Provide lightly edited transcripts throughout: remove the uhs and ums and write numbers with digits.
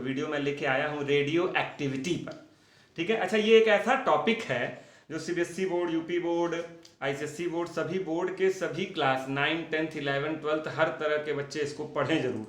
Video मैं लेके आया हूँ रेडियो एक्टिविटी पर। ठीक है, अच्छा ये एक ऐसा टॉपिक है जो CBSE board, UP board, ICSE board, सभी बोर्ड के सभी क्लास 9, 10th, 11, 12th हर तरह के बच्चे इसको पढ़ें जरूर,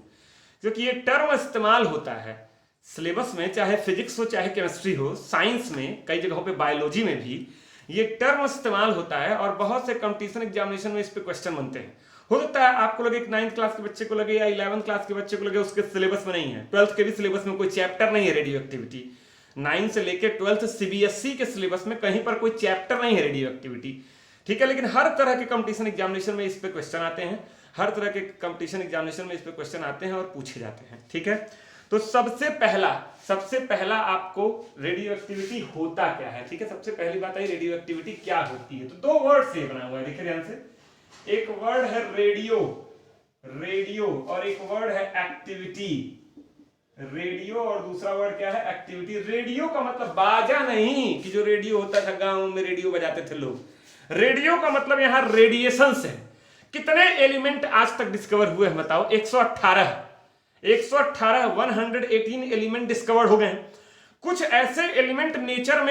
क्योंकि ये टर्म इस्तेमाल होता है सिलेबस में, चाहे फिजिक्स हो चाहे केमिस्ट्री हो, साइंस में, कई जगहों पे बायोलॉजी में भी ये टर्म इस्तेमाल होता है और बहुत से कंपटीशन एग्जामिनेशन में इस पे क्वेश्चन बनते हैं। हो सकता है आपको लगे 9th क्लास के बच्चे को लगे या 11th क्लास के बच्चे को लगे उसके सिलेबस में नहीं है, 12th के भी सिलेबस में कोई चैप्टर नहीं है रेडियो एक्टिविटी, 9 से लेके 12th सीबीएसई के सिलेबस में कहीं पर कोई चैप्टर नहीं है रेडियो एक्टिविटी। ठीक है, लेकिन हर तरह के कंपटीशन एग्जामिनेशन में इस पे क्वेश्चन आते हैं, हर तरह के कंपटीशन एग्जामिनेशन में इस पे क्वेश्चन आते हैं और पूछे जाते हैं। ठीक है, तो सबसे पहला आपको रेडियो एक्टिविटी होता क्या है। ठीक है, सबसे पहली बात है रेडियो एक्टिविटी क्या होती है। तो दो वर्ड से बना हुआ है, देखिए ध्यान से, एक वर्ड है रेडियो और एक वर्ड है एक्टिविटी। रेडियो और दूसरा वर्ड क्या है, एक्टिविटी। रेडियो का मतलब बाजा नहीं कि जो रेडियो होता था गांव में रेडियो बजाते थे लोग, रेडियो का मतलब यहां रेडिएशन है। कितने एलिमेंट आज तक डिस्कवर हुए हैं बताओ, 118 118 एलिमेंट डिस्कवर्ड हो गए। कुछ ऐसे एलिमेंट नेचर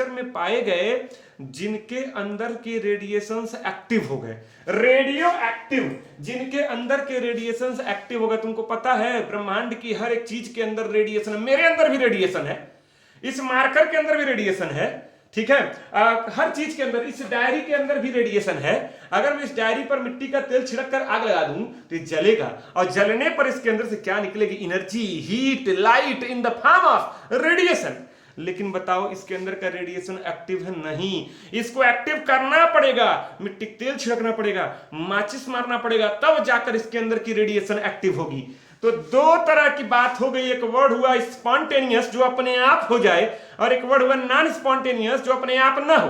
में पाए गए जिनके अंदर के रेडिएशंस एक्टिव हो गए, रेडियो एक्टिव, जिनके अंदर के रेडिएशंस एक्टिव हो गए। तुमको पता है ब्रह्मांड की हर एक चीज के अंदर रेडिएशन है, मेरे अंदर भी रेडिएशन है, इस मार्कर के अंदर भी रेडिएशन है। ठीक है, हर चीज के अंदर, इस डायरी के अंदर भी रेडिएशन है। अगर मैं इस डायरी पर मिट्टी का तेल छिड़क कर आग लगा दूं तो ये जलेगा, और जलने पर इसके अंदर से क्या निकलेगी, energy, heat, light in the form of radiation. लेकिन बताओ इसके अंदर का रेडिएशन एक्टिव है? नहीं, इसको एक्टिव करना पड़ेगा, मिट्टी का तेल छिड़कना पड़ेगा, माचिस मारना पड़ेगा, तब जाकर इसके अंदर की रेडिएशन एक्टिव होगी। तो दो तरह की बात हो गई, एक वर्ड हुआ स्पॉन्टेनियस जो अपने आप हो जाए, और एक वर्ड हुआ नॉन स्पॉन्टेनियस जो अपने आप ना हो।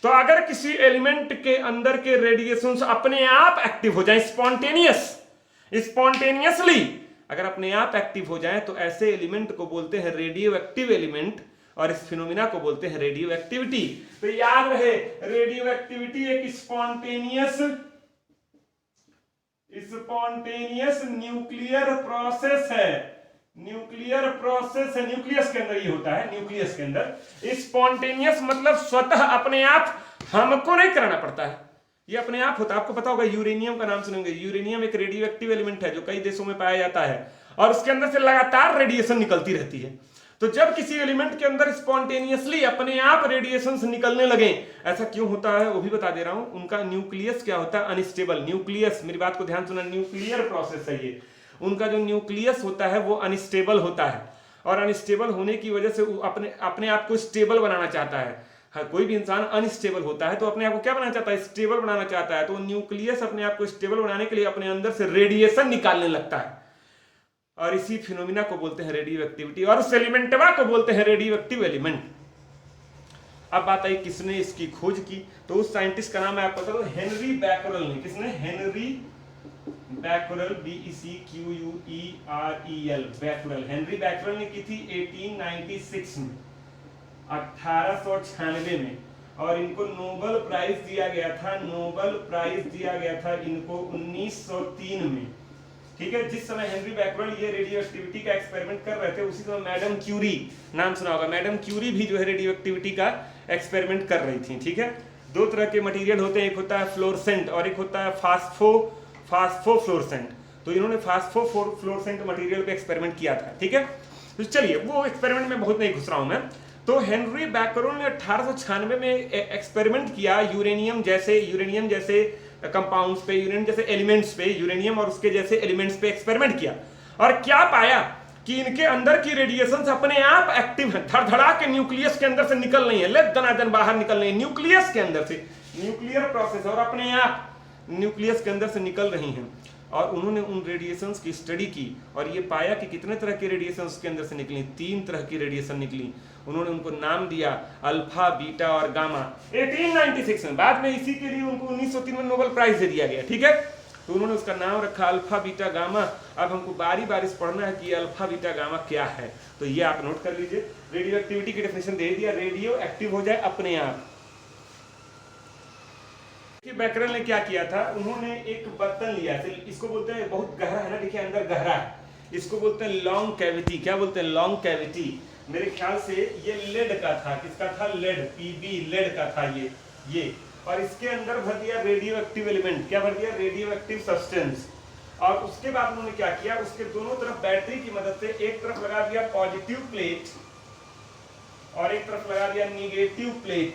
तो अगर किसी एलिमेंट के अंदर के रेडिएशंस अपने आप एक्टिव हो जाए, स्पॉन्टेनियसली अगर अपने आप एक्टिव हो जाए, तो ऐसे एलिमेंट को बोलते हैं रेडियो एक्टिव एलिमेंट, और इस फिनोमिना को बोलते हैं रेडियो एक्टिविटी। तो याद रहे, रेडियो एक्टिविटी एक स्पॉन्टेनियस न्यूक्लियर प्रोसेस है, न्यूक्लियस के अंदर ये होता है, न्यूक्लियस के अंदर। स्पॉन्टेनियस मतलब स्वतः अपने आप, हमको नहीं कराना पड़ता है, ये अपने आप होता है। आपको पता होगा यूरेनियम का नाम सुनेंगे, यूरेनियम एक रेडियो एक्टिव एलिमेंट है जो कई देशों में पाया जाता है, और उसके अंदर से लगातार रेडिएशन निकलती रहती है। तो जब किसी एलिमेंट के अंदर स्पॉन्टेनियसली अपने आप रेडिएशंस निकलने लगे, ऐसा क्यों होता है वो भी बता दे रहा हूं। उनका न्यूक्लियस क्या होता है, अनस्टेबल न्यूक्लियस, मेरी बात को ध्यान सुना, न्यूक्लियर प्रोसेस है ये। उनका जो न्यूक्लियस होता है वो अनस्टेबल होता है, और अनस्टेबल होने की वजह से अपने आप को स्टेबल बनाना चाहता है। हाँ, कोई भी इंसान अनस्टेबल होता है तो अपने आप को क्या बनाना चाहता है, स्टेबल बनाना चाहता है। तो न्यूक्लियस अपने आप को स्टेबल बनाने के लिए अपने अंदर से रेडिएशन निकालने लगता है, और इसी फिनोमिना को बोलते हैं रेडियो एक्टिविटी, और उस एलिमेंटवा को बोलते हैं रेडियो एक्टिव एलिमेंट। अब बात आई किसने इसकी खोज की, तो उस साइंटिस्ट का नाम है आपको पता है, हेनरी बैकरल ने। किसने, Henry Becquerel, BECUREL, Becquerel, Henry Becquerel ने की थी 1896 में, 1896 में, और इनको नोबेल प्राइज दिया गया था, इनको 1903 में। ठीक है, जिस समय हेनरी बैकरल ये रेडियो एक्टिविटी का एक्सपेरिमेंट कर रहे थे, उसी समय मैडम क्यूरी, नाम सुना होगा, मैडम क्यूरी भी जो है रेडियो एक्टिविटी का एक्सपेरिमेंट कर रही थी। ठीक है, दो तरह के मटेरियल होते हैं, एक होता है फ्लोरेसेंट और एक होता है फास्फोफ्लोरेसेंट। तो इन्होंने फास्फोफ्लोरेसेंट मटेरियल पे एक्सपेरिमेंट किया था। ठीक है, तो चलिए वो एक्सपेरिमेंट में बहुत नहीं घुस रहा हूं मैं। तो हेनरी बैकरल ने 1896 में एक्सपेरिमेंट किया यूरेनियम जैसे कंपाउंड्स पे, यूरेनियम जैसे एलिमेंट्स पे, यूरेनियम और उसके जैसे एलिमेंट्स पे एक्सपेरिमेंट किया, और क्या पाया कि इनके अंदर की रेडिएशंस अपने आप एक्टिव हैं, धड़धड़ा के न्यूक्लियस के अंदर से निकल रही है, ले दनादन बाहर निकल रही है न्यूक्लियस के अंदर से, न्यूक्लियर प्रोसेस, और अपने आप न्यूक्लियस के अंदर से निकल रही हैं। और उन्होंने उन रेडिएशंस की स्टडी की और ये पाया कि कितने तरह के रेडिएशंस के अंदर से निकली, 3 तरह की रेडिएशन निकली। उन्होंने उनको नाम दिया अल्फा, बीटा और गामा, 1896 में। बाद में इसी के लिए उनको 1903 में नोबेल प्राइज दे दिया गया। ठीक है, तो उन्होंने उसका नाम रखा अल्फा, बीटा, गामा। अब हमको बारी बारी पढ़ना है कि अल्फा, बीटा, गामा क्या है, तो ये आप नोट कर लीजिए। रेडियो एक्टिविटी की डेफिनेशन दे दिया, रेडियो एक्टिव हो जाए अपने आप। बैकरल ने क्या किया था, उन्होंने एक बर्तन लिया, इसको बोलते हैं बहुत गहरा है ना, देखिए अंदर गहरा है, इसको बोलते हैं लॉन्ग कैविटी। क्या बोलते हैं? Long cavity. मेरे ख्याल से ये लेड का था। किसका था? लेड, पीबी लेड का था ये। और इसके अंदर भर दिया रेडियो एक्टिव एलिमेंट। क्या भर दिया? Radio active substance. और उसके बाद उन्होंने क्या किया, उसके दोनों तरफ बैटरी की मदद से एक तरफ लगा दिया पॉजिटिव प्लेट और एक तरफ लगा दिया निगेटिव प्लेट।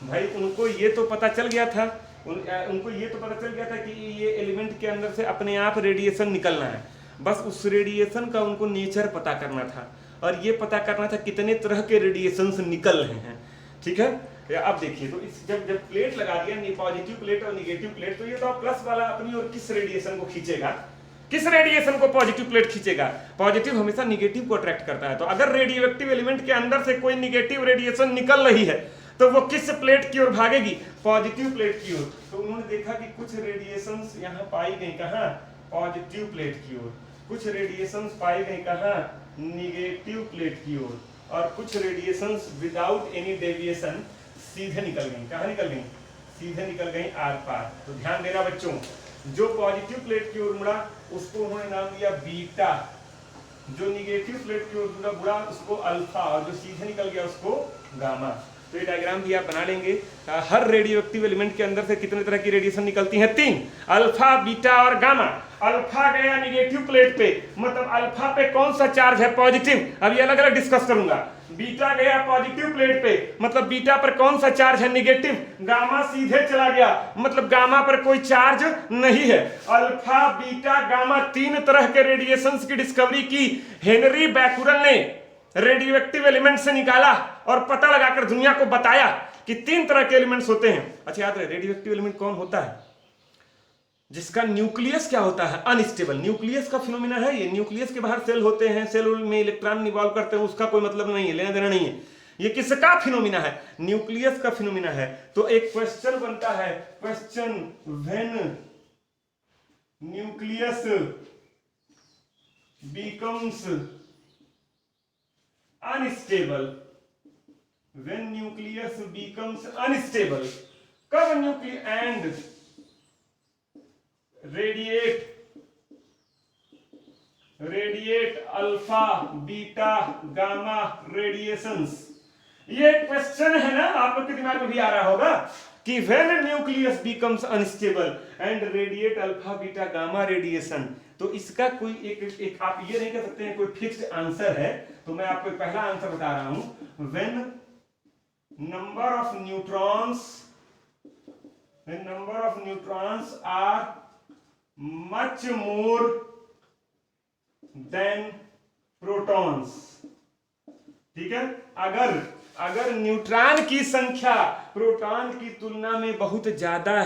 भाई उनको ये तो पता चल गया था, उनको ये तो पता चल गया था कि ये एलिमेंट के अंदर से अपने आप रेडिएशन निकलना है। बस उस रेडिएशन का उनको नेचर पता करना था और ये पता करना था कितने तरह के रेडिएशंस निकल रहे हैं। ठीक है, अब देखिए तो इस जब प्लेट लगा दिया, पॉजिटिव प्लेट और निगेटिव प्लेट, तो ये तो प्लस वाला अपनी और किस रेडिएशन को खींचेगा? किस रेडिएशन को पॉजिटिव प्लेट खींचेगा? पॉजिटिव हमेशा निगेटिव को अट्रैक्ट करता है। तो अगर रेडियो एक्टिव एलिमेंट के अंदर से कोई निगेटिव रेडिएशन निकल रही है तो वो किस प्लेट की ओर भागेगी? पॉजिटिव प्लेट की ओर। तो उन्होंने देखा कि कुछ रेडिएशंस यहाँ पाई गई कहाँ? पॉजिटिव प्लेट की ओर। कुछ रेडिएशंस पाई गई कहाँ? निगेटिव प्लेट की ओर। और कुछ रेडिएशंस विदाउट एनी डेविएशन सीधे निकल गई। कहाँ निकल गई? सीधे निकल गई आर पार। तो ध्यान देना बच्चों, जो पॉजिटिव प्लेट की ओर मुड़ा उसको उन्होंने नाम दिया बीटा, जो निगेटिव प्लेट की ओर मुड़ा उसको अल्फा, और जो सीधे निकल गया उसको गामा। तो ये डायग्राम भी आप बना लेंगे। हर रेडियो एक्टिव एलिमेंट के अंदर से कितने तरह की रेडिएशन निकलती हैं? 3, अल्फा, बीटा और गामा। अल्फा गया निगेटिव प्लेट पे, मतलब अल्फा पे कौन सा चार्ज है? पॉजिटिव। अभी अलग अलग डिस्कस करूंगा। बीटा गया पॉजिटिव प्लेट पे, मतलब बीटा पर कौन सा चार्ज है? निगेटिव। गामा सीधे चला गया, मतलब गामा पर कोई चार्ज नहीं है। अल्फा, बीटा, गामा 3 तरह के रेडिएशंस की डिस्कवरी की हेनरी बैकुरल ने। रेडियो एक्टिव एलिमेंट से निकाला और पता लगाकर दुनिया को बताया कि 3 तरह के एलिमेंट्स होते हैं। अच्छा याद रहे, रेडियो एक्टिव एलिमेंट कौन होता है? जिसका न्यूक्लियस क्या होता है? अनस्टेबल। न्यूक्लियस का फिनोमिना है ये। न्यूक्लियस के बाहर सेल होते हैं, सेल में इलेक्ट्रॉन इवॉल्व करते हैं, उसका कोई मतलब नहीं है, लेना देना नहीं है। ये किसका फिनोमिना है? न्यूक्लियस का फिनोमिना है। तो एक क्वेश्चन बनता है, question when nucleus becomes unstable. When nucleus becomes unstable, कब nucleus and radiate alpha, beta, gamma radiations. ये क्वेश्चन है ना, आप लोग के दिमाग में भी आ रहा होगा कि when nucleus becomes unstable and radiate alpha, beta, gamma radiation. तो इसका कोई एक आप ये नहीं कह सकते हैं कोई फिक्स्ड आंसर है। तो मैं आपको पहला आंसर बता रहा हूं, when number of neutrons are much more than protons। ठीक है, अगर न्यूट्रॉन की संख्या प्रोटॉन की तुलना में बहुत ज्यादा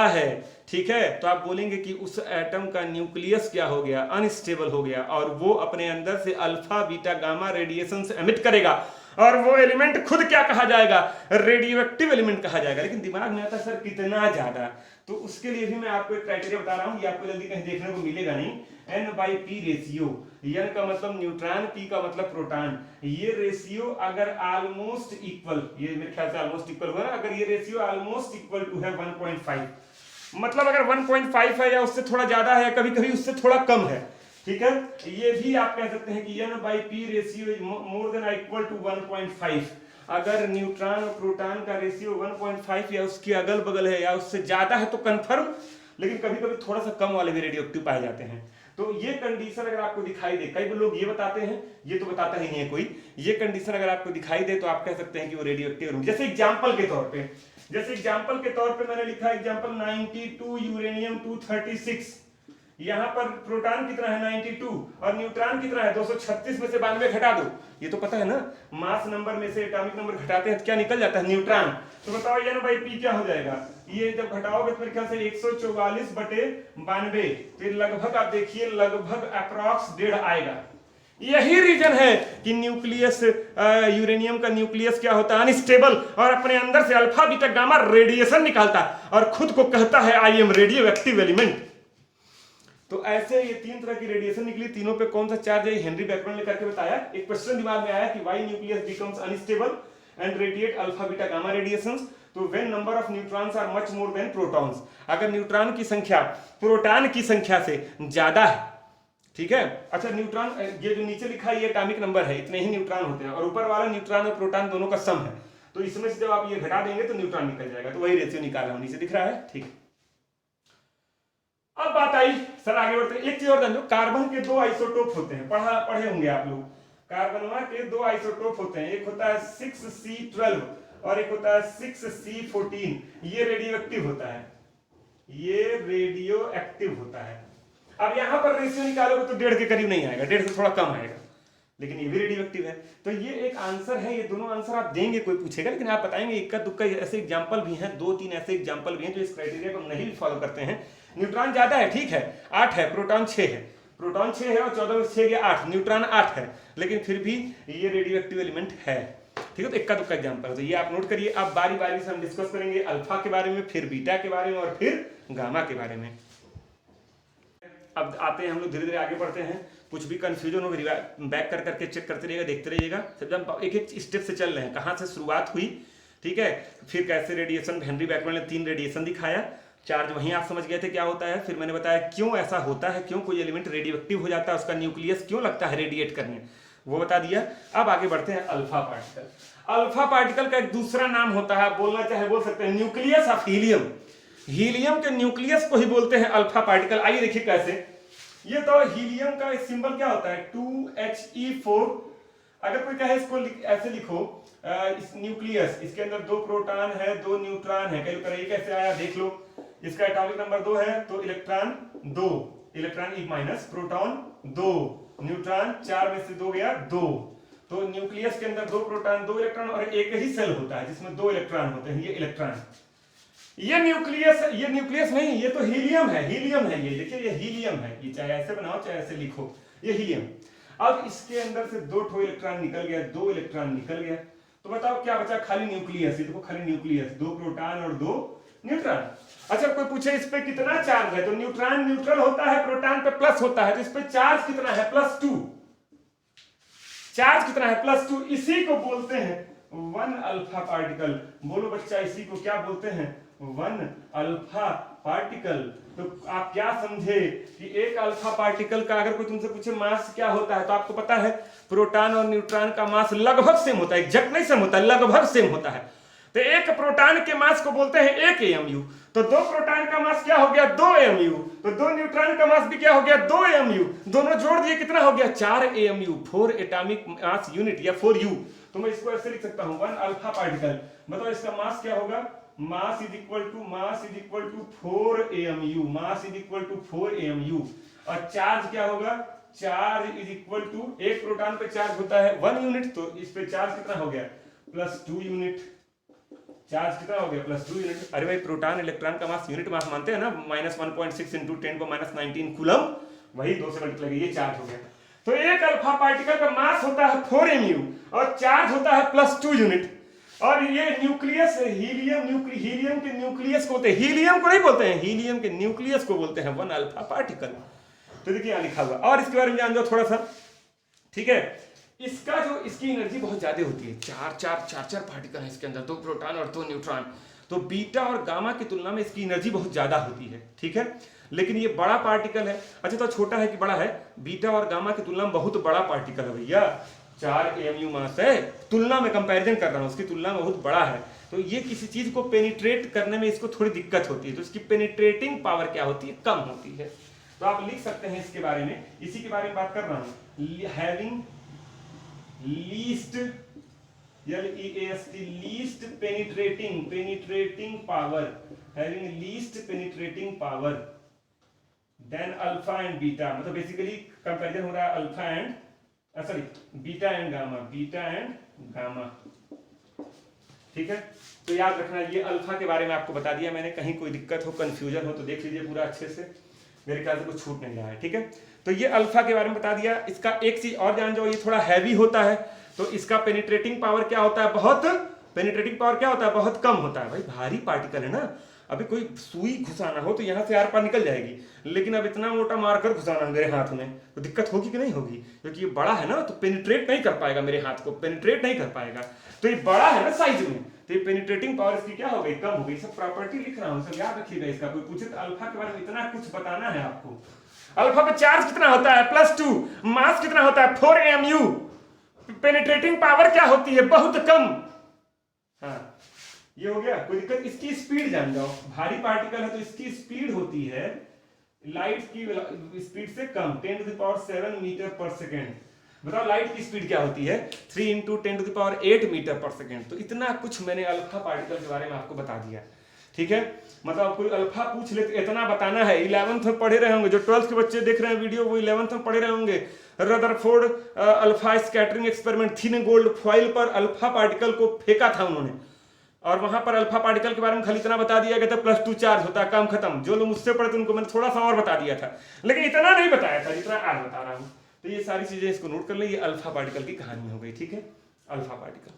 है, ठीक है, तो आप बोलेंगे कि उस एटम का न्यूक्लियस क्या हो गया? अनस्टेबल हो गया, और वो अपने अंदर से अल्फा, बीटा, गामा रेडिएशन से एमिट करेगा, और वो एलिमेंट खुद क्या कहा जाएगा? रेडियो एक्टिव एलिमेंट कहा जाएगा। लेकिन दिमाग में आता है सर कितना ज्यादा, तो उसके लिए भी मैं आपको एक क्राइटेरिया बता रहा हूं, ये आपको जल्दी कहीं देखने को मिलेगा नहीं। N/P रेशियो, N का मतलब न्यूट्रॉन, P का मतलब प्रोटॉन। ये रेशियो अगर ऑलमोस्ट इक्वल, ये मेरे ख्याल से ऑलमोस्ट इक्वल हुआ ना, अगर ये रेशियो ऑलमोस्ट इक्वल टू है 1.5, मतलब अगर 1.5 है या उससे थोड़ा ज्यादा है, कभी कभी उससे थोड़ा कम है, ठीक है, ये भी आप कह सकते हैं कि N/P ratio is more than equal to 1.5। अगर न्यूट्रॉन और प्रोटॉन का रेशियो 1.5 या उसके अगल बगल है या उससे ज्यादा है तो कंफर्म, लेकिन कभी कभी थोड़ा सा कम वाले भी रेडियो एक्टिव पाए जाते हैं। तो ये कंडीशन अगर आपको दिखाई दे, कई लोग ये बताते हैं, ये तो बताता ही नहीं है कोई, ये कंडीशन अगर आपको दिखाई दे तो आप कह सकते हैं कि वो रेडियो एक्टिव। जैसे एग्जांपल के तौर पे मैंने लिखा एग्जांपल 92 यूरेनियम 236। यहाँ पर प्रोटॉन कितना है? 92, और न्यूट्रॉन कितना है? 236 में से 92 घटा दो, ये तो पता है ना, मास नंबर में से एटॉमिक नंबर घटाते हैं तो क्या निकल जाता है? न्यूट्रॉन। तो बताओ N/P क्या हो जाएगा? ये जब घटाओगे तो मेरे ख्याल से 144/92, तो लगभग आप देखिए लगभग अप्रॉक्स 1.5 आएगा। यही रीजन है कि न्यूक्लियस, यूरेनियम का न्यूक्लियस क्या होता है? अनस्टेबल, और अपने अंदर से अल्फा, बीटा, गामा रेडिएशन निकालता और खुद को कहता है I am radio active element. तो ऐसे ये 3 तरह की रेडिएशन निकली, तीनों पे कौन सा चार्ज है? हेनरी बैकुरल ने करके बताया। एक क्वेश्चन दिमाग में आया कि why nucleus becomes unstable and radiate alpha, beta, gamma radiations. तो तो when number of neutrons are much more than protons, अगर न्यूट्रॉन की संख्या प्रोटॉन की संख्या से ज्यादा है, ठीक है। अच्छा न्यूट्रॉन, ये जो नीचे लिखा है ये एटॉमिक नंबर है, इतने ही न्यूट्रॉन होते हैं, और ऊपर वाला न्यूट्रॉन और प्रोटॉन दोनों का सम है, तो इसमें से जब आप ये घटा देंगे तो न्यूट्रॉन निकल जाएगा, तो वही रेशियो निकाला हूं, नीचे दिख रहा है, ठीक है। अब बात आई, सर आगे बढ़ते हैं, एक चीज और जान लो, कार्बन के दो आइसोटोप होते हैं, पढ़े होंगे आप लोग, कार्बन के दो आइसोटोप होते हैं, एक होता है 6C12 और एक होता है 6C14, ये रेडियो एक्टिव होता है, ये रेडियो एक्टिव होता है। अब यहां पर रेशियो निकालोगे तो 1.5 के करीब नहीं आएगा, 1.5 से थोड़ा कम आएगा, लेकिन ये भी रेडियो एक्टिव है। तो ये एक आंसर है, ये दोनों आंसर आप देंगे, कोई पूछेगा, लेकिन आप बताएंगे इक्का दुक्का ऐसे एग्जांपल भी हैं, 2-3 ऐसे एग्जांपल भी हैं जो इस क्राइटेरिया को नहीं फॉलो करते हैं। न्यूट्रॉन ज्यादा है, ठीक है, 8 है, प्रोटॉन 6 है, प्रोटॉन 6 है और 14 में 6 गया 8, न्यूट्रॉन 8 है, लेकिन फिर भी ये रेडियो एक्टिव एलिमेंट है, ठीक है। तो इक्का दुक्का एग्जांपल, तो ये आप नोट करिए। अब बारी बारी से हम डिस्कस करेंगे अल्फा के बारे में, फिर बीटा के बारे में और फिर गामा के बारे में। अब आते हैं हम लोग धीरे धीरे आगे बढ़ते हैं, कुछ भी कंफ्यूजन हो बैक कर करके चेक करते रहिएगा, देखते रहिएगा, सब हम एक एक स्टेप से चल रहे हैं, कहाँ से शुरुआत हुई, ठीक है, फिर कैसे रेडिएशन, हेनरी बैकमैन ने 3 रेडिएशन दिखाया, चार्ज वहीं आप समझ गए थे क्या होता है, फिर मैंने बताया क्यों ऐसा होता है, क्यों कोई एलिमेंट रेडियो एक्टिव हो जाता है, उसका न्यूक्लियस क्यों लगता है रेडिएट करने, वो बता दिया। अब आगे बढ़ते हैं अल्फा पार्टिकल। अल्फा पार्टिकल का एक दूसरा नाम होता है, बोलना चाहे बोल सकते हैं, न्यूक्लियस ऑफ हीलियम, हीलियम के न्यूक्लियस को ही बोलते हैं अल्फा पार्टिकल। आइए देखिए कैसे, ये तो हीलियम का सिंबल क्या होता है, 2He4, अगर कोई कहे इसको ऐसे लिखो, इस न्यूक्लियस, इसके अंदर 2 प्रोटॉन है, 2 न्यूट्रॉन है, ये कैसे आया देख लो, इसका एटॉमिक नंबर 2 है, तो electron 2, electron E minus, proton 2, neutron 4 में से 2 गया 2, तो न्यूक्लियस के अंदर 2 प्रोटॉन 2 इलेक्ट्रॉन और एक ही सेल होता है जिसमें 2 इलेक्ट्रॉन होते हैं, ये इलेक्ट्रॉन, ये न्यूक्लियस नहीं, ये तो हीलियम है, ये देखिए ये हीलियम है, ये चाहे ऐसे बनाओ चाहे ऐसे लिखो, ये हीलियम। अब इसके अंदर से 2 इलेक्ट्रॉन निकल गया, 2 इलेक्ट्रॉन निकल गया, तो बताओ क्या बचा, खाली न्यूक्लियस, ये देखो खाली न्यूक्लियस, 2 प्रोटॉन और 2 न्यूट्रॉन। अच्छा कोई पूछे इस पे कितना चार्ज है, तो न्यूट्रॉन न्यूट्रल होता है, प्रोटॉन पे प्लस होता है, तो इस पे चार्ज कितना है, +2, चार्ज कितना है, +2, इसी को बोलते हैं 1 अल्फा पार्टिकल। बोलो बच्चा, इसी को क्या बोलते हैं, 1 अल्फा पार्टिकल। तो आप क्या समझे कि एक अल्फा पार्टिकल का अगर कोई तुमसे पूछे मास क्या होता है, तो आपको पता है प्रोटॉन और न्यूट्रॉन का मास लगभग सेम होता है, एग्जैक्ट नहीं सेम होता है, लगभग सेम होता है। तो एक प्रोटॉन के मास को बोलते हैं 1 AMU, तो 2 प्रोटॉन का मास क्या हो गया, 2 AMU, तो 2 न्यूट्रॉन का मास भी क्या हो गया, 2 AMU, दोनों जोड़ दिए कितना हो गया, 4 AMU, 4 एटॉमिक मास यूनिट या 4U। तो मैं इसको ऐसे लिख सकता हूं, 1 अल्फा पार्टिकल, मतलब इसका मास क्या होगा, mass is equal to 4 AMU, mass is equal to 4 AMU, और चार्ज क्या होगा, चार्ज इज इक्वल टू, एक प्रोटॉन पे चार्ज होता है 1 यूनिट, तो इस पे चार्ज कितना हो गया, +2 यूनिट, चार्ज कितना हो गया, +2 यूनिट। अरे भाई प्रोटॉन इलेक्ट्रॉन का मास यूनिट मास मानते हैं ना, -1.6 × 10⁻19 कूलम, वही 2 से मल्टीप्लाई, ये चार्ज हो गया। तो एक अल्फा पार्टिकल का मास होता है 4 AMU और चार्ज होता है +2 यूनिट, और ये न्यूक्लियस हीलियम के न्यूक्लियस को बोलते हैं, हीलियम को नहीं बोलते हैं, हीलियम के न्यूक्लियस को बोलते हैं 1 अल्फा पार्टिकल। तो देखिए यहां लिखा हुआ, और इसके बारे में जान जाओ थोड़ा सा, ठीक है। इसकी एनर्जी बहुत ज्यादा होती है, 4 पार्टिकल है इसके अंदर, 2 प्रोटॉन और 2 न्यूट्रॉन, तो बीटा और गामा की तुलना में इसकी एनर्जी बहुत ज्यादा होती है, ठीक है। लेकिन ये बड़ा पार्टिकल है, अच्छा तो छोटा है कि बड़ा है, बीटा और गामा की तुलना में बहुत बड़ा पार्टिकल है भैया, 4 AMU मास है, तुलना में कंपैरिजन कर रहा हूं, उसकी तुलना में बहुत बड़ा है। तो ये किसी चीज को पेनिट्रेट करने में इसको थोड़ी दिक्कत होती है, तो इसकी पेनिट्रेटिंग पावर क्या होती है, कम होती है। तो आप लिख सकते हैं इसके बारे में, इसी के बारे में बात कर रहा हूं, having least, least penetrating power, having least penetrating power than alpha and beta, मतलब बेसिकली कंपैरिजन हो रहा है alpha and beta and gamma, ठीक है। तो याद रखना, ये अल्फा के बारे में आपको बता दिया मैंने, कहीं कोई दिक्कत हो, कंफ्यूजन हो तो देख लीजिए पूरा अच्छे से, मेरे ख्याल से कुछ छूट नहीं रहा है, ठीक है। तो ये अल्फा के बारे में बता दिया। इसका एक चीज और जान जाओ, ये थोड़ा हैवी होता है, तो इसका पेनिट्रेटिंग पावर क्या होता है, बहुत कम होता है। भाई भारी पार्टिकल है ना, अभी कोई सुई घुसाना हो तो यहाँ से आर पार निकल जाएगी, लेकिन अब इतना मोटा मार्कर घुसाना मेरे हाथ में तो दिक्कत होगी कि नहीं होगी, क्योंकि ये बड़ा है ना, तो पेनिट्रेट नहीं कर पाएगा, मेरे हाथ को पेनिट्रेट नहीं कर पाएगा, तो ये बड़ा है ना साइज में, तो ये पेनिट्रेटिंग पावर इसकी क्या हो गई, कम हो गई। सब प्रॉपर्टी लिख रहा हूँ, सब याद रखिएगा। इसका कोई पूछे तो अल्फा के बारे में इतना कुछ बताना है आपको। अल्फा पे चार्ज कितना होता है +2, मास कितना होता है 4 AMU, पेनिट्रेटिंग पावर क्या होती है, बहुत कम। हाँ ये हो गया, कोई दिक्कत। इसकी स्पीड जान जाओ, भारी पार्टिकल है तो इसकी स्पीड होती है लाइट की स्पीड से कम, 10⁷ मीटर पर सेकेंड। बताओ लाइट की स्पीड क्या होती है, 3 × 10⁸ मीटर पर सेकेंड। तो इतना कुछ मैंने अल्फा पार्टिकल के बारे में आपको बता दिया, ठीक है। मतलब कोई अल्फा पूछ ले तो इतना बताना है। 11th में पढ़े रहे होंगे, जो 12th के बच्चे देख रहे हैं वीडियो वो 11th में पढ़े रहे होंगे। Rutherford alpha scattering experiment, thin gold foil पर अल्फा पार्टिकल को फेंका था उन्होंने, और वहां पर अल्फा पार्टिकल के बारे में खाली इतना बता दिया गया था +2 चार्ज होता है, काम खत्म। जो लोग मुझसे पढ़े थे उनको मैंने थोड़ा सा और बता दिया था, लेकिन इतना नहीं बताया था जितना आज बता रहा हूँ। तो ये सारी चीजें इसको नोट कर ले, ये अल्फा पार्टिकल की कहानी हो गई, ठीक है, अल्फा पार्टिकल।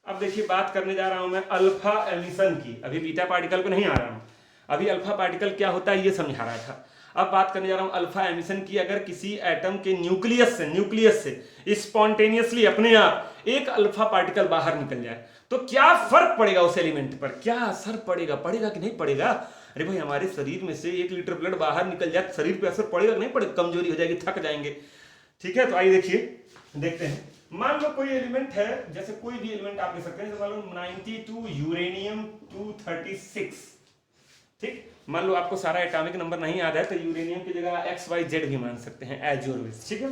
अब देखिए बात करने जा रहा हूं मैं अल्फा एमिशन की। अभी बीटा पार्टिकल को नहीं आ रहा हूं, अभी अल्फा पार्टिकल क्या होता है ये समझा रहा था। अब बात करने जा रहा हूं अल्फा एमिशन की। अगर किसी एटम के न्यूक्लियस से स्पॉन्टेनियसली अपने आप एक अल्फा पार्टिकल बाहर निकल जाए तो क्या फर्क पड़ेगा उस एलिमेंट पर, क्या असर पड़ेगा, पड़ेगा कि नहीं पड़ेगा। अरे भाई हमारे शरीर में से 1 लीटर ब्लड बाहर निकल जाए, शरीर पे असर पड़ेगा कि नहीं पड़ेगा, कमजोरी हो जाएगी, थक जाएंगे, ठीक है। तो आइए देखिए, देखते हैं। मान लो कोई एलिमेंट है, जैसे कोई भी एलिमेंट आप ले सकते हैं, मान लो 92 यूरेनियम 236, ठीक। मान लो आपको सारा एटॉमिक नंबर नहीं याद है तो यूरेनियम की जगह XYZ भी मान सकते हैं, एज योर विश, ठीक है।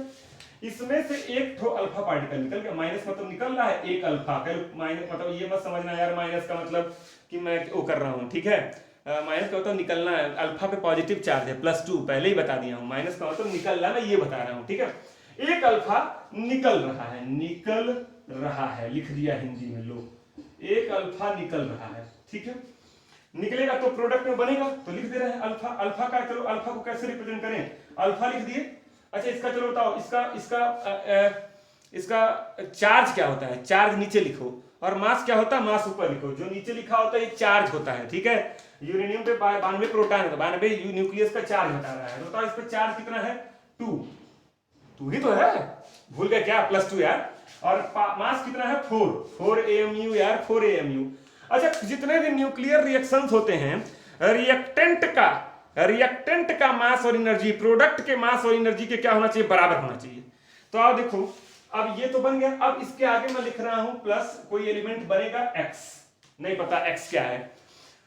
इसमें से एक ठो अल्फा पार्टिकल निकल गया, माइनस मतलब निकल रहा है एक अल्फा, माइनस मतलब ये मत समझना यार माइनस का मतलब कि मैं वो कर रहा हूँ, ठीक है। माइनस का मतलब निकलना है, अल्फा पे पॉजिटिव चार्ज है +2, पहले ही बता दिया हूँ। माइनस का मतलब निकलना, मैं ये बता रहा हूँ, ठीक है। एक अल्फा निकल रहा है, लिख दिया हिंदी में, लो एक अल्फा निकल रहा है, ठीक है। निकलेगा तो प्रोडक्ट में बनेगा, तो लिख दे रहे हैं अल्फा। अल्फा का चलो, अल्फा को कैसे रिप्रेजेंट करें, अल्फा लिख दिए। अच्छा इसका चलो बताओ, इसका चार्ज क्या होता है, चार्ज नीचे लिखो, और मास क्या होता है, मास ऊपर लिखो। जो नीचे लिखा होता है ये चार्ज होता है, ठीक है। यूरेनियम पे 92 प्रोटॉन है, 92 न्यूक्लियस का चार्ज बता रहा है। बताओ इस पे चार्ज कितना है, 2 ही तो है, भूल गए क्या, +2 यार। और मास कितना है, 4 AMU यार, 4 AMU। अच्छा जितने भी न्यूक्लियर रिएक्शंस होते हैं, रिएक्टेंट का मास और एनर्जी प्रोडक्ट के मास और एनर्जी के क्या होना चाहिए, बराबर होना चाहिए। तो आप देखो, अब ये तो बन गया। अब इसके आगे मैं लिख रहा हूं प्लस, कोई एलिमेंट बनेगा x, नहीं पता x क्या है।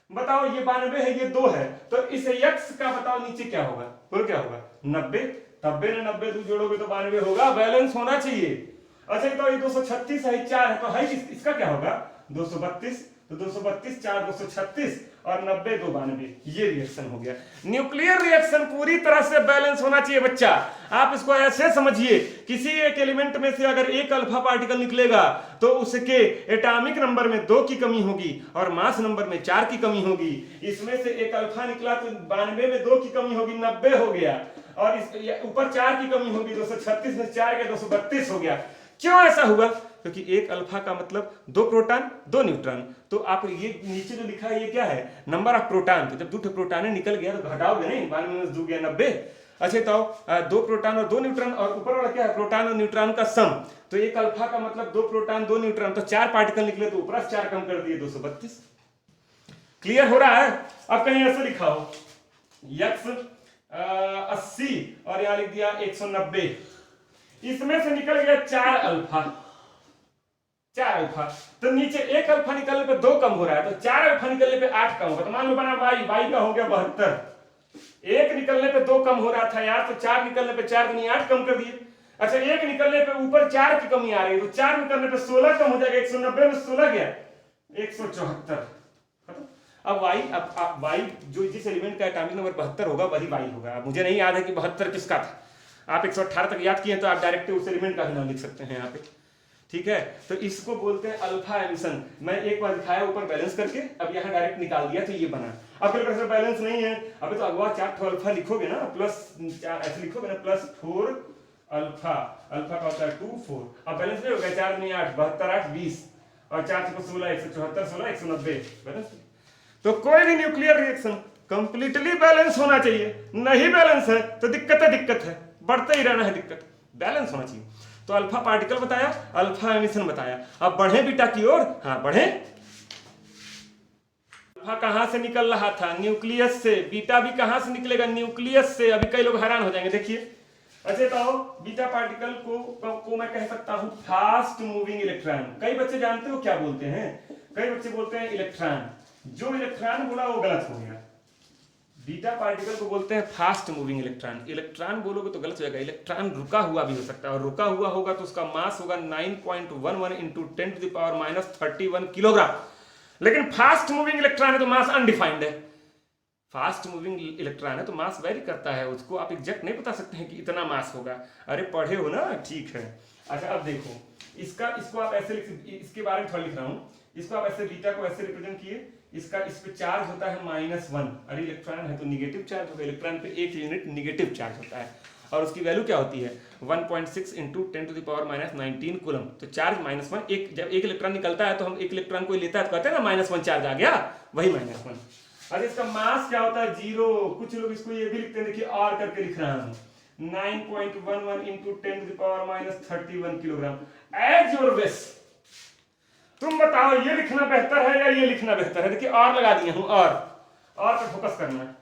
बताओ ये 92 है, ये 2 है, तो इस x का बताओ नीचे क्या होगा, बोल क्या होगा, 90। 90 ने 90 जोड़ोगे तो 92 होगा, बैलेंस होना चाहिए। अच्छा तो ये 236 है, 4 है, तो है इसका क्या होगा 232, तो 232 4 236 और 90 2 92, ये रिएक्शन हो गया। न्यूक्लियर रिएक्शन पूरी तरह से बैलेंस होना चाहिए बच्चा। आप इसको ऐसे समझिए, किसी एक एलिमेंट में से अगर एक अल्फा पार्टिकल निकलेगा तो उसके एटॉमिक नंबर में 2 की कमी होगी और मास नंबर में 4 की कमी होगी। इसमें से एक अल्फा निकला तो 92 में 2 की कमी होगी, 90 हो गया, और इस ऊपर 4 की कमी होगी, 236 में 4 के 232 हो गया। क्यों ऐसा हुआ, क्योंकि एक अल्फा का मतलब 2 प्रोटॉन 2 न्यूट्रॉन। तो आप ये नीचे जो लिखा है ये क्या है, नंबर ऑफ प्रोटॉन। तो जब 2 प्रोटॉन निकल गया तो घटाओगे नहीं, 92 - 2 गया 90। अच्छा तो 2 प्रोटॉन और 2 न्यूट्रॉन, और ऊपर वाला क्या है, प्रोटॉन और न्यूट्रॉन का सम। तो एक अल्फा का मतलब 2 प्रोटॉन 2 न्यूट्रॉन, तो 4 पार्टिकल निकले तो ऊपर 4 कम कर दिए, 232। क्लियर हो रहा है। अब कहीं ऐसे लिखा हो x 80 और यहां लिख दिया 190, इसमें से निकल गया 4 अल्फा, तो नीचे एक अल्फा निकलने पे 2 कम हो रहा है, तो 4 अल्फा निकलने पे 8 कम होगा। तो मान लो बना y का हो गया 72। एक निकलने पे 2 कम हो रहा था यार, तो 4 निकलने पे 4 दूनी 8 कम कर दिए। अच्छा एक निकलने पे ऊपर 4 की कमी आ रही है, तो 4 निकलने पे 16 कम हो जाएगा, 190 में 16 गया 174। अब y जो जिस एलिमेंट का एटॉमिक नंबर 72 होगा वही y होगा। मुझे नहीं याद है कि 72 किसका था, आप 118 तक याद किए तो आप डायरेक्ट उस एलिमेंट का नाम लिख सकते हैं यहाँ पे, ठीक है। तो इसको बोलते हैं अल्फा एमिशन। मैं एक बार दिखाया ऊपर बैलेंस करके, अब यहाँ डायरेक्ट निकाल दिया तो ये बना। अब फिर बैलेंस नहीं है, अबे तो अगवा 4 अल्फा लिखोगे ना, +4 ऐसे लिखोगे ना, +4 अल्फा, अल्फा का होता है 2 4। अब बैलेंस नहीं होगा, 4 नहीं 8 72 8 20 और 4 × 16 174 16 190 बैलेंस। तो कोई भी न्यूक्लियर रिएक्शन कंप्लीटली बैलेंस होना चाहिए, नहीं बैलेंस है तो दिक्कत है, बढ़ते ही रहना है दिक्कत, बैलेंस होना चाहिए। तो अल्फा पार्टिकल बताया, अल्फा एमिशन बताया। अब बढ़े बीटा की ओर, हाँ बढ़े। अल्फा कहां से निकल रहा था? न्यूक्लियस से। बीटा भी कहां से निकलेगा? न्यूक्लियस से। अभी कई लोग हैरान हो जाएंगे, देखिए। अच्छा तो बीटा पार्टिकल को मैं कह सकता हूं फास्ट मूविंग इलेक्ट्रॉन। कई बच्चे जानते हो क्या बोलते हैं? कई बच्चे बोलते हैं इलेक्ट्रॉन। जो इलेक्ट्रॉन बोला वो गलत हो गया। बीटा पार्टिकल को बोलते हैं फास्ट मूविंग इलेक्ट्रॉन। इलेक्ट्रॉन बोलोगे तो गलत हो जाएगा। इलेक्ट्रॉन रुका हुआ भी हो सकता है, और रुका हुआ होगा तो उसका मास होगा 9.11 इंटू 10⁻³ किलोग्राम। लेकिन फास्ट मूविंग इलेक्ट्रॉन है तो मास अनडिफाइंड है। फास्ट मूविंग इलेक्ट्रॉन है तो मास वेरी करता है, उसको आप एग्जैक्ट नहीं बता सकते हैं कि इतना मास होगा। अरे पढ़े हो ना, ठीक है। अच्छा अब देखो, इसको आप ऐसे इसके बारे में थोड़ा लिख रहा हूँ। इसको आप ऐसे बीटा को ऐसे रिप्रेजेंट किए, इसका इस पे चार्ज होता है -1। अरे इलेक्ट्रॉन है तो निगेटिव चार्ज होगा, इलेक्ट्रॉन पे 1 यूनिट निगेटिव चार्ज होता है, और उसकी वैल्यू क्या होती है? 1.6 इंटू 10⁻19 कूलम। तो चार्ज -1, जब एक इलेक्ट्रॉन निकलता है तो हम एक इलेक्ट्रॉन को लेता है तो कहते हैं ना -1 चार्ज आ गया, वही -1। अरे इसका मास क्या होता है? 0। कुछ लोग इसको ये भी लिखते हैं, देखिए आर करके लिख रहा हूं, 9.11 into 10⁻31 kilogram. As your wish, तुम बताओ ये लिखना बेहतर है या ये लिखना बेहतर है? देखिए आर लगा दिया हूं, आर पर फोकस करना,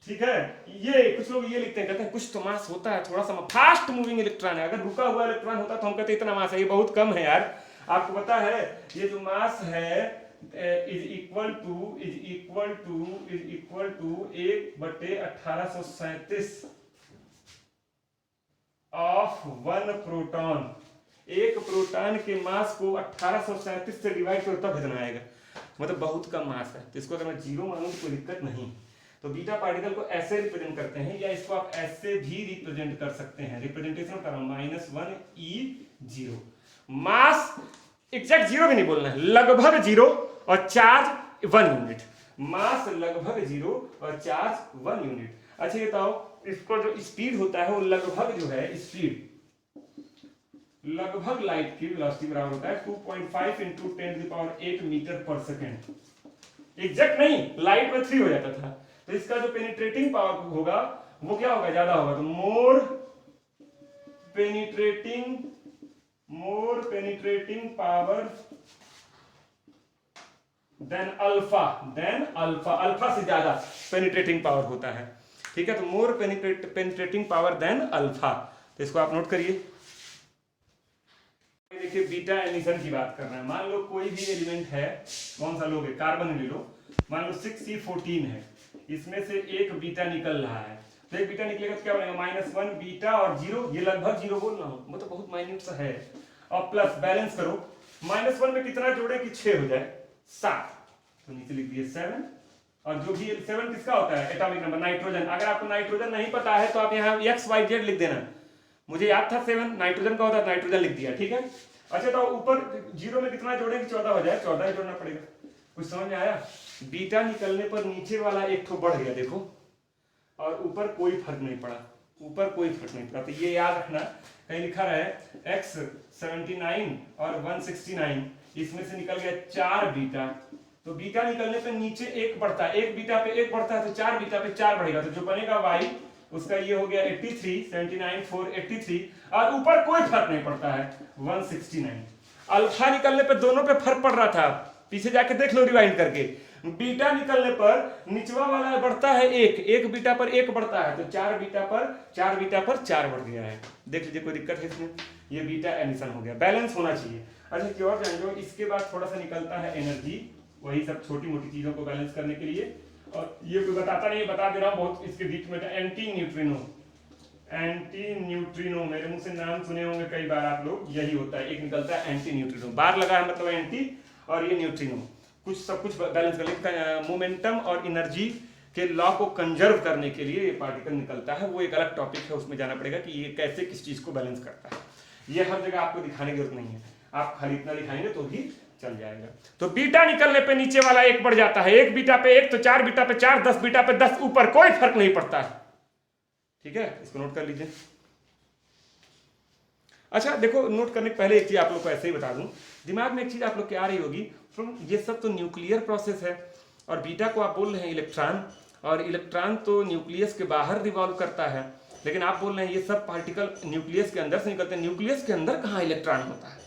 ठीक है। ये कुछ लोग ये लिखते हैं, कहते हैं कुछ तो मास होता है थोड़ा सा। फास्ट मूविंग इलेक्ट्रॉन है, अगर रुका हुआ इलेक्ट्रॉन होता तो हम कहते इतना मास है, ये बहुत कम है यार। आपको पता है ये जो मास है is equal to 1/1837 of 1 proton. एक प्रोटॉन के मास को 1837 से डिवाइड करो तब इतना आएगा, मतलब बहुत कम मास है। तो इसको अगर मैं 0 मानूं तो कोई दिक्कत नहीं। तो बीटा पार्टिकल को ऐसे रिप्रेजेंट करते हैं, या इसको आप ऐसे भी रिप्रेजेंट कर सकते हैं। रिप्रेजेंटेशन कर रहा हूं, -1e0। मास एग्जैक्ट 0 भी नहीं बोलना है, लगभग 0 और चार्ज 1 यूनिट। मास लगभग 0 और चार्ज 1 यूनिट। अच्छा ये बताओ, इसको जो स्पीड होता है वो लगभग जो है स्पीड, लगभग लाइट की वेलोसिटी बराबर होता है 2.5 इंटू 10⁸ मीटर पर सेकेंड। एग्जैक्ट नहीं, लाइट में 3 हो जाता था। तो इसका जो पेनिट्रेटिंग पावर होगा वो क्या होगा? ज्यादा होगा। तो more penetrating power than alpha. Alpha से ज्यादा पेनिट्रेटिंग पावर होता है, ठीक है। तो more penetrating power than alpha. तो इसको आप नोट करिए। देखिए बीटा एमिशन की बात कर रहे हैं। मान लो कोई भी एलिमेंट है, कौन सा लोगे? कार्बन ले लो। मान लो 6C14 है, इसमें से एक बीटा निकल रहा है, तो एक बीटा निकलेगा तो क्या बनेगा? -1 बीटा और 0, ये लगभग 0 बोल रहा हूं, मतलब बहुत माइन्यूट सा है। और प्लस बैलेंस करो, -1 में कितना जोड़े कि 6 हो जाए? 7। तो नीचे लिख दिए 7। और जो भी 7 किसका होता है? Atomic number, nitrogen. अगर आपको नाइट्रोजन नहीं पता है तो आप यहाँ XYZ लिख देना। मुझे याद था 7 नाइट्रोजन का होता है, नाइट्रोजन लिख दिया, ठीक है। अच्छा तो ऊपर 0 में कितना जोड़े कि 14 हो जाए? 14 ही जोड़ना पड़ेगा। कुछ समझ में आया? बीटा निकलने पर नीचे वाला एक ठो बढ़ गया देखो, और ऊपर कोई फर्क नहीं पड़ा, ऊपर कोई फर्क नहीं पड़ा। तो ये याद रखना, कहीं लिखा रहे X79 और 169, इसमें से निकल गया 4 बीटा। तो बीटा निकलने पे नीचे 1 बढ़ता है, 1 बीटा पे 1 बढ़ता है, तो 4 बीटा पे 4 बढ़ेगा। तो जो बनेगा Y उसका ये हो गया 83, 79 4 83, और ऊपर कोई फर्क नहीं पड़ता है 169। अल्फा निकलने पे दोनों पे फर्क पड़ रहा था, पीछे जाके देख लो रिवाइंड करके। बीटा निकलने पर निचवा वाला बढ़ता है 1 बीटा पर 1 बढ़ता है, तो 4 बीटा पर 4 बढ़ गया है। देख लीजिए कोई दिक्कत है इसमें? ये बीटा एमिशन हो गया, बैलेंस होना चाहिए। अच्छा की और जान लो, इसके बाद थोड़ा सा निकलता है एनर्जी, वही सब छोटी मोटी चीजों को बैलेंस करने के लिए। और ये कोई बताता नहीं, बता दे रहा हूं, बहुत इसके बीच में एंटी न्यूट्रिनो, मेरे मुंह से नाम सुने होंगे कई बार आप लोग, यही होता है, एक निकलता है एंटी न्यूट्रिनो। बार लगा है मतलब एंटी, और ये न्यूट्रिनो। कुछ सब कुछ बैलेंस कर, मोमेंटम और एनर्जी के लॉ को कंजर्व करने के लिए ये पार्टिकल निकलता है। वो एक अलग टॉपिक है, उसमें जाना पड़ेगा कि ये कैसे किस चीज को बैलेंस करता है। ये हर जगह आपको दिखाने की जरूरत नहीं है, आप खाली इतना दिखाएंगे तो भी चल जाएगा। तो बीटा निकलने पे नीचे वाला 1 बढ़ जाता है, 1 बीटा पे 1, तो 4 बीटा पे 4, 10 बीटा पे 10, ऊपर कोई फर्क नहीं पड़ता है, ठीक है। इसको नोट कर लीजिए। अच्छा देखो, नोट करने के पहले एक चीज आप लोग को ऐसे ही बता दूं, दिमाग में एक चीज आप लोग की आ रही होगी, ये सब तो न्यूक्लियर प्रोसेस है, और बीटा को आप बोल रहे हैं इलेक्ट्रॉन, और इलेक्ट्रॉन तो न्यूक्लियस के बाहर रिवॉल्व करता है। लेकिन आप बोल रहे हैं ये सब पार्टिकल न्यूक्लियस के अंदर से निकलते हैं। न्यूक्लियस के अंदर कहाँ इलेक्ट्रॉन होता है?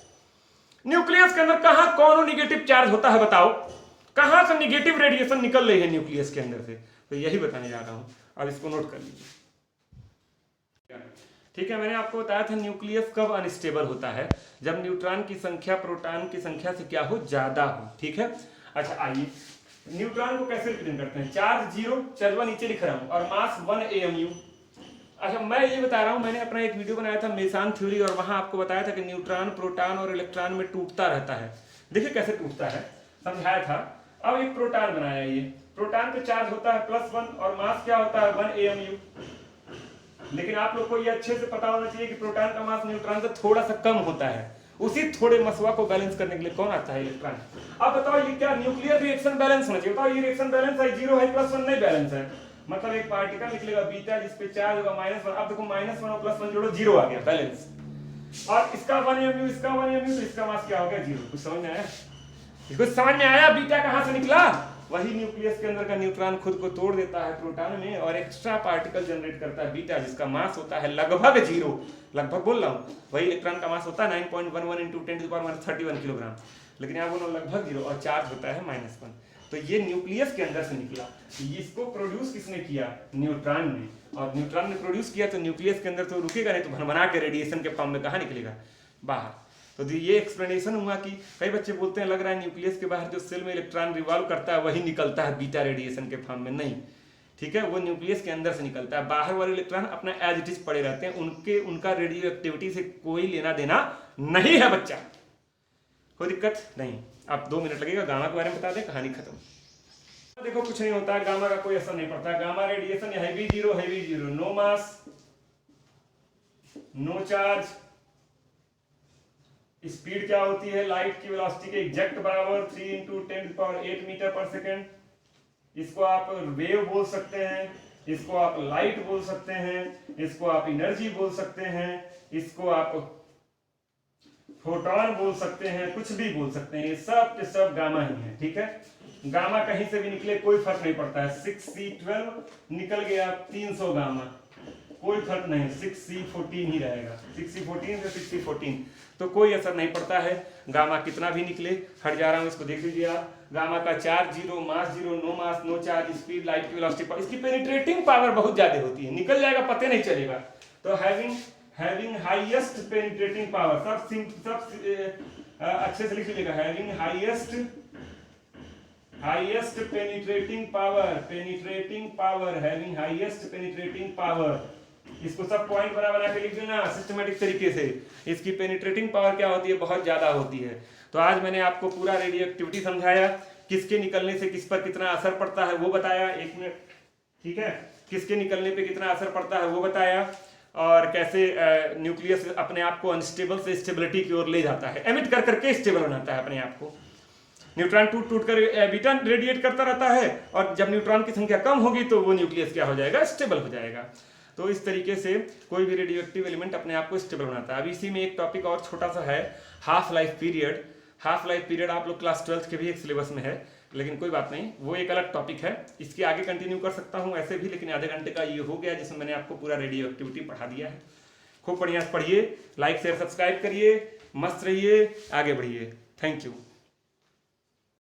न्यूक्लियस के अंदर कहाँ कौन निगेटिव चार्ज होता है बताओ? कहाँ से निगेटिव रेडिएशन निकल रही है न्यूक्लियस के अंदर से? तो यही बताने जा रहा हूं, अब इसको नोट कर लीजिए। ठीक है, मैंने आपको बताया था न्यूक्लियस कब अनस्टेबल होता है, जब न्यूट्रॉन की संख्या प्रोटॉन की संख्या से क्या हो, ज्यादा हो। ठीक है, अच्छा आइए न्यूट्रॉन को कैसे रिप्रेजेंट करते हैं? चार्ज 0, चलवा नीचे लिख रहा हूं, और मास 1 AMU। अच्छा मैं ये बता रहा हूं, मैंने अपना एक वीडियो बनाया था मेसन थ्योरी, और वहां आपको बताया था कि न्यूट्रॉन प्रोटॉन और इलेक्ट्रॉन में टूटता रहता है। देखिए कैसे टूटता है, समझाया था। अब एक प्रोटॉन बनाया, ये प्रोटॉन पे चार्ज होता है +1 और मास क्या होता है 1 AMU। लेकिन आप लोग को ये अच्छे से पता होना चाहिए कि प्रोटॉन का मास न्यूट्रॉन से थोड़ा सा कम होता है। उसी थोड़े मसवा को बैलेंस करने के लिए कौन आता है, इलेक्ट्रॉन। अब बताओ ये क्या न्यूक्लियर रिएक्शन बैलेंस होना चाहिए? बताओ ये रिएक्शन बैलेंस है, 0 है, +1 नहीं बैलेंस है, मतलब एक पार्टिकल निकलेगा बीटा जिसपे चार्ज होगा -1। अब देखो -1 और +1 जोड़ो, 0 आ गया बैलेंस। और इसका 1 AMU, इसका 1 AMU, तो इसका मास क्या हो गया, 0। कुछ समझ में आया? कुछ समझ में आया? बीटा कहां से निकला? वही न्यूक्लियस के अंदर का न्यूट्रॉन खुद को तोड़ देता है प्रोटॉन में और एक्स्ट्रा पार्टिकल जनरेट करता है बीटा, जिसका मास होता है लगभग 0। लगभग बोल रहा हूँ, वही इलेक्ट्रॉन का मास होता है 9.11 × 10⁻31 किलोग्राम, लेकिन यहाँ बोलो लगभग 0, और चार्ज होता है -1। तो ये न्यूक्लियस के अंदर से निकला। इसको प्रोड्यूस किसने किया? न्यूट्रॉन ने। और न्यूट्रॉन ने प्रोड्यूस किया तो न्यूक्लियस के अंदर तो रुकेगा नहीं, तो भनभना के रेडिएशन के फॉर्म में कहाँ निकलेगा, बाहर। तो ये एक्सप्लेनेशन हुआ कि कई बच्चे बोलते हैं लग रहा है न्यूक्लियस के बाहर जो सेल में इलेक्ट्रॉन रिवॉल्व करता है वही निकलता है बीटा रेडिएशन के फॉर्म में। नहीं, ठीक है, वो न्यूक्लियस के अंदर से निकलता है। बाहर वाले इलेक्ट्रॉन अपना एज इट इज पड़े रहते हैं, उनका रेडियो एक्टिविटी से कोई लेना देना नहीं है बच्चा, कोई दिक्कत नहीं। अब 2 मिनट लगेगा, गामा के बारे में बता दें, कहानी खत्म। देखो कुछ नहीं होता है, गामा का कोई असर नहीं पड़ता। Gamma radiation heavy zero, no mass, no charge. Speed क्या होती है लाइट की वेलोसिटी के एग्जैक्ट बराबर 3 × 10⁸ मीटर पर सेकेंड। इसको आप वेव बोल सकते हैं, इसको आप लाइट बोल सकते हैं, इसको आप एनर्जी बोल सकते हैं, इसको आप फोटोन बोल सकते हैं, कुछ भी बोल सकते हैं। ये सब के सब गामा ही है। ठीक है, गामा कहीं से भी निकले कोई फर्क नहीं पड़ता है। 6C12 निकल गया 300 गामा, कोई फर्क नहीं, 6C14 ही रहेगा। 6C14 से 6C14 तो कोई असर नहीं पड़ता है। गामा कितना भी निकले, हट जा रहा हूं, इसको देख लीजिए आप। गामा का चार्ज 0, मास 0, no mass, no charge, speed light की वेलोसिटी पर, इसकी पेनिट्रेटिंग पावर बहुत ज्यादा होती है, निकल जाएगा पता नहीं चलेगा। तो हैविंग हाईएस्ट पेनिट्रेटिंग पावर, सब अच्छे से लिख लीजिएगा। Having highest penetrating power, having highest penetrating power. इसको सब पॉइंट बना के लिख देना सिस्टमेटिक तरीके से। इसकी पेनिट्रेटिंग पावर क्या होती है, बहुत ज्यादा होती है। तो आज मैंने आपको पूरा रेडियो एक्टिविटी समझाया, किसके निकलने से किस पर कितना असर पड़ता है वो बताया। 1 मिनट, ठीक है, किसके निकलने पे कितना असर पड़ता है वो बताया, और कैसे न्यूक्लियस अपने आप को अनस्टेबल से स्टेबिलिटी की ओर ले जाता है, एमिट कर करके स्टेबल बनाता है अपने आप को। न्यूट्रॉन टूट कर बीटा रेडिएट करता रहता है, और जब न्यूट्रॉन की संख्या कम होगी तो वो न्यूक्लियस क्या हो जाएगा, स्टेबल हो जाएगा। तो इस तरीके से कोई भी रेडियो एक्टिव एलिमेंट अपने आप को स्टेबल बनाता है। अब इसी में एक टॉपिक और छोटा सा है, half life period. Half life period आप लोग क्लास 12th के भी एक सिलेबस में है, लेकिन कोई बात नहीं, वो एक अलग टॉपिक है। इसके आगे कंटिन्यू कर सकता हूँ ऐसे भी, लेकिन आधे घंटे का ये हो गया जिसमें मैंने आपको पूरा रेडियो एक्टिविटी पढ़ा दिया है। खूब बढ़िया पढ़िए, लाइक शेयर सब्सक्राइब करिए, मस्त रहिए, आगे बढ़िए। Thank you.